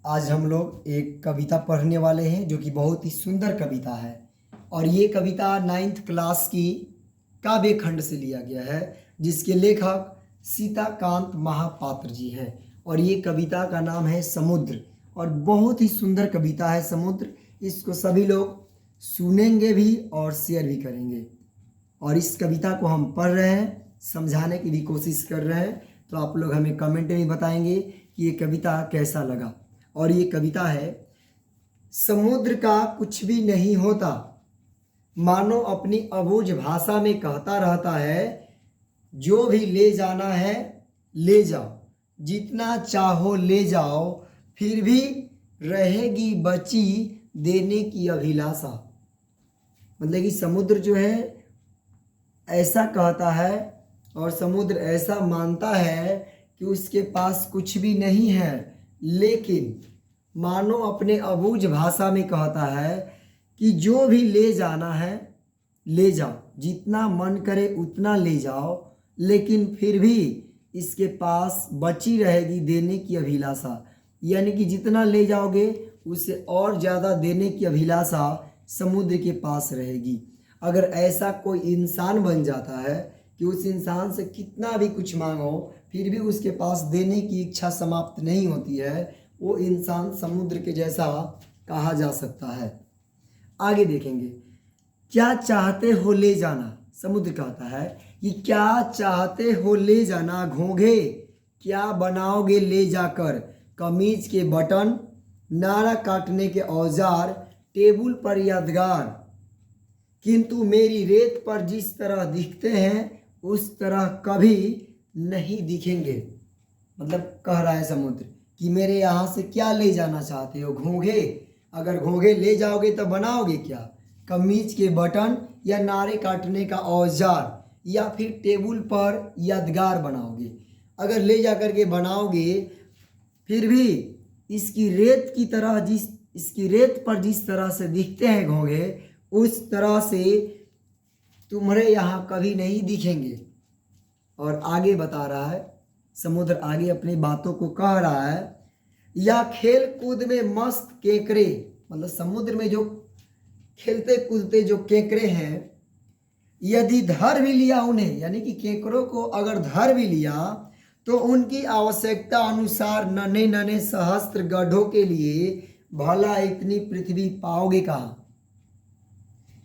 आज हम लोग एक कविता पढ़ने वाले हैं जो कि बहुत ही सुंदर कविता है। और ये कविता 9th क्लास की काव्य खंड से लिया गया है, जिसके लेखक सीताकांत महापात्र जी हैं। और ये कविता का नाम है समुद्र, और बहुत ही सुंदर कविता है समुद्र। इसको सभी लोग सुनेंगे भी और शेयर भी करेंगे। और इस कविता को हम पढ़ रहे हैं, समझाने की भी कोशिश कर रहे हैं, तो आप लोग हमें कमेंट में बताएंगे कि ये कविता कैसा लगा। और ये कविता है, समुद्र का कुछ भी नहीं होता, मानो अपनी अबूझ भाषा में कहता रहता है, जो भी ले जाना है ले जाओ, जितना चाहो ले जाओ, फिर भी रहेगी बची देने की अभिलाषा। मतलब कि समुद्र जो है ऐसा कहता है और समुद्र ऐसा मानता है कि उसके पास कुछ भी नहीं है, लेकिन मानो अपने अबूझ भाषा में कहता है कि जो भी ले जाना है ले जाओ, जितना मन करे उतना ले जाओ, लेकिन फिर भी इसके पास बची रहेगी देने की अभिलाषा। यानी कि जितना ले जाओगे उससे और ज़्यादा देने की अभिलाषा समुद्र के पास रहेगी। अगर ऐसा कोई इंसान बन जाता है कि उस इंसान से कितना भी कुछ मांगो फिर भी उसके पास देने की इच्छा समाप्त नहीं होती है, वो इंसान समुद्र के जैसा कहा जा सकता है। आगे देखेंगे, क्या चाहते हो ले जाना। समुद्र कहता है कि क्या चाहते हो ले जाना, घोंघे क्या बनाओगे ले जाकर, कमीज के बटन, नारा काटने के औजार, टेबल पर यादगार, किंतु मेरी रेत पर जिस तरह दिखते हैं उस तरह कभी नहीं दिखेंगे। मतलब कह रहा है समुद्र कि मेरे यहाँ से क्या ले जाना चाहते हो, घोंघे। अगर घोंघे ले जाओगे तो बनाओगे क्या, कमीज के बटन या नारे काटने का औजार, या फिर टेबल पर यादगार बनाओगे। अगर ले जा कर के बनाओगे फिर भी इसकी रेत पर जिस तरह से दिखते हैं घोंघे, उस तरह से तुम्हारे यहाँ कभी नहीं दिखेंगे। और आगे बता रहा है समुद्र, आगे अपनी बातों को कह रहा है, या खेल कूद में मस्त केकरे। मतलब समुद्र में जो खेलते कूदते जो केकरे हैं, यदि धर भी लिया उन्हें, यानी कि केकरों को अगर धर भी लिया तो उनकी आवश्यकता अनुसार नन्हे नन्हे सहस्त्र गड्ढों के लिए भला इतनी पृथ्वी पाओगे कहाँ।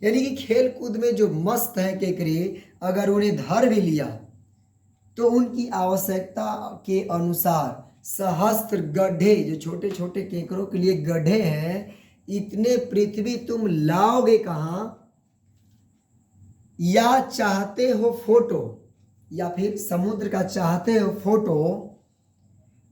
यानी कि खेल कूद में जो मस्त हैं केकरे, अगर उन्हें धर भी लिया तो उनकी आवश्यकता के अनुसार सहस्त्र गड्ढे, जो छोटे छोटे केकरों के लिए गड्ढे हैं, इतने पृथ्वी तुम लाओगे कहाँ। या चाहते हो फोटो, या फिर समुद्र का चाहते हो फोटो,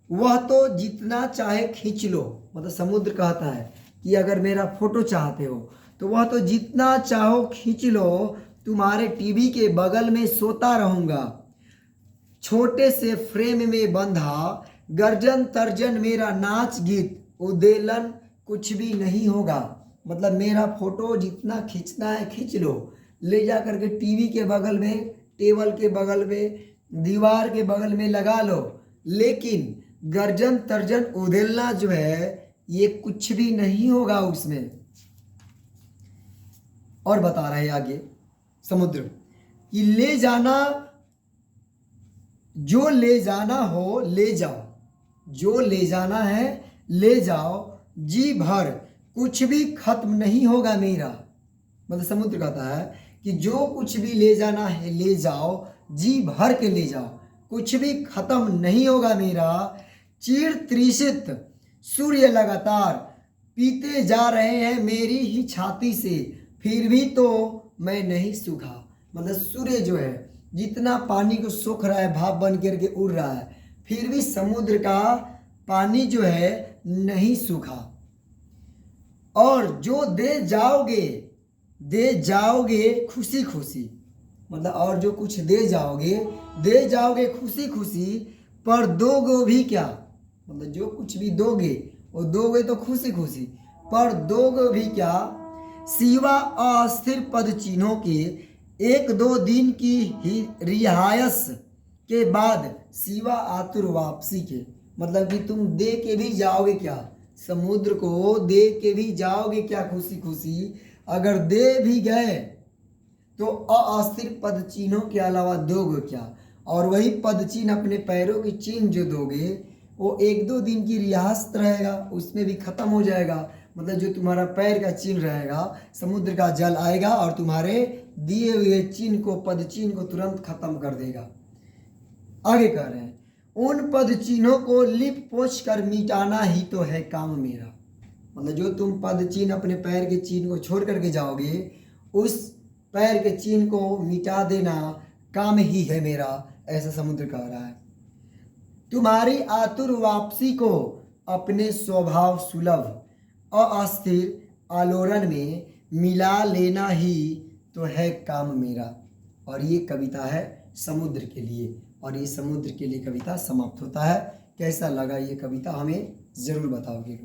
वह तो जितना चाहे खींच लो। मतलब समुद्र कहता है कि अगर मेरा फोटो चाहते हो तो वह तो जितना चाहो खींच लो, तुम्हारे टीवी के बगल में सोता रहूँगा, छोटे से फ्रेम में बंधा, गर्जन तर्जन मेरा नाच गीत, उदेलन कुछ भी नहीं होगा। मतलब मेरा फोटो जितना खींचना है खींच लो, ले जा करके टीवी के बगल में, टेबल के बगल में, दीवार के बगल में लगा लो, लेकिन गर्जन तर्जन उदेलना जो है ये कुछ भी नहीं होगा उसमें। और बता रहे हैं आगे समुद्र कि ले जाना, जो ले जाना हो ले जाओ, जो ले जाना है ले जाओ, जी भर कुछ भी खत्म नहीं होगा मेरा। मतलब समुद्र कहता है कि जो कुछ भी ले जाना है ले जाओ, जी भर के ले जाओ, कुछ भी खत्म नहीं होगा मेरा। चिर त्रिषित सूर्य लगातार पीते जा रहे हैं मेरी ही छाती से, फिर भी तो मैं नहीं सूखा। मतलब सूर्य जो है जितना पानी को सोख रहा है, भाप बन करके उड़ रहा है, फिर भी समुद्र का पानी जो है नहीं सूखा। और जो दे जाओगे खुशी खुशी। मतलब और जो कुछ दे जाओगे खुशी खुशी, पर दोगे भी क्या। मतलब जो कुछ भी दोगे वो दोगे तो खुशी खुशी, पर दोगे भी क्या। सिवा अस्थिर पद चिन्हों के, एक दो दिन की ही रिहायस के बाद सिवा आतुर वापसी के। मतलब कि तुम दे के भी जाओगे क्या, समुद्र को दे के भी जाओगे क्या खुशी खुशी, अगर दे भी गए तो अस्थिर पद चिन्हों के अलावा दोगे क्या। और वही पद चिन्ह अपने पैरों के चिन्ह जो दोगे वो 1-2 दिन की रियासत रहेगा, उसमें भी खत्म हो जाएगा। मतलब जो तुम्हारा पैर का चिन्ह रहेगा, समुद्र का जल आएगा और तुम्हारे दिए हुए चिन्ह को, पद चिन्ह को तुरंत खत्म कर देगा। आगे कह रहे हैं, उन पद चिन्हों को लिप पोंछ कर मिटाना ही तो है काम मेरा। मतलब जो तुम पद चिन्ह अपने पैर के चिन्ह को छोड़ करके जाओगे, उस पैर के चिन्ह को मिटा देना काम ही है मेरा, ऐसा समुद्र कह रहा है। तुम्हारी आतुर वापसी को अपने स्वभाव सुलभ अस्थिर आलोड़न में मिला लेना ही तो है काम मेरा। और ये कविता है समुद्र के लिए, और ये समुद्र के लिए कविता समाप्त होता है। कैसा लगा ये कविता हमें ज़रूर बताओगे।